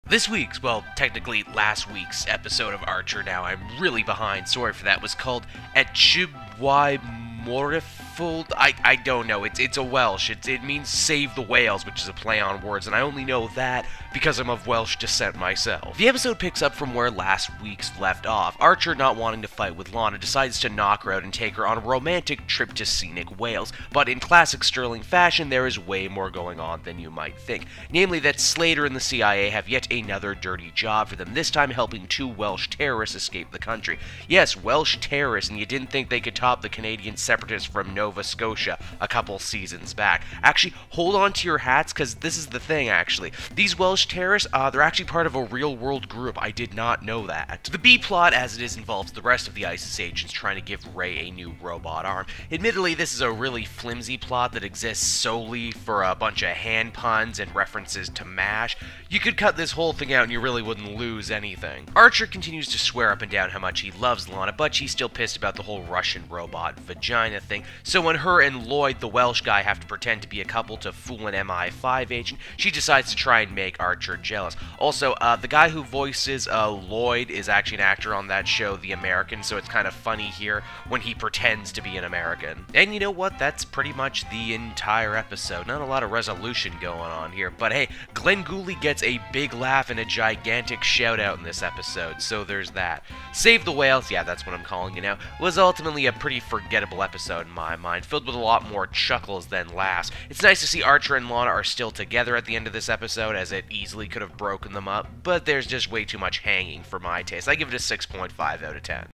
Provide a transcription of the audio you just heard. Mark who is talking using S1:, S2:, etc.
S1: This week's, well, technically last week's episode of Archer, now I'm really behind, sorry for that, was called Achub Y Morfilod. I don't know, it's a Welsh, it means save the whales, which is a play on words, and I only know that because I'm of Welsh descent myself. The episode picks up from where last week's left off. Archer, not wanting to fight with Lana, decides to knock her out and take her on a romantic trip to scenic Wales, but in classic Sterling fashion, there is way more going on than you might think. Namely that Slater and the CIA have yet another dirty job for them, this time helping two Welsh terrorists escape the country. Yes, Welsh terrorists, and you didn't think they could top the Canadian separatists from Nova Scotia a couple seasons back. Actually, hold on to your hats, because this is the thing, actually. These Welsh terrorists, they're actually part of a real-world group. I did not know that. The B-plot, as it is, involves the rest of the ISIS agents trying to give Ray a new robot arm. Admittedly, this is a really flimsy plot that exists solely for a bunch of hand puns and references to MASH. You could cut this whole thing out and you really wouldn't lose anything. Archer continues to swear up and down how much he loves Lana, but she's still pissed about the whole Russian robot vagina thing, so when her and Lloyd, the Welsh guy, have to pretend to be a couple to fool an MI5 agent, she decides to try and make Archer jealous. Also, the guy who voices Lloyd is actually an actor on that show, The American, so it's kind of funny here when he pretends to be an American. And you know what? That's pretty much the entire episode. Not a lot of resolution going on here, but hey, Glenn Gooley gets a big laugh and a gigantic shout out in this episode, so there's that. Save the Whales, yeah, that's what I'm calling it now, was ultimately a pretty forgettable episode in my mind, filled with a lot more chuckles than laughs. It's nice to see Archer and Lana are still together at the end of this episode, as it easily could have broken them up, but there's just way too much hanging for my taste. I give it a 6.5 out of 10.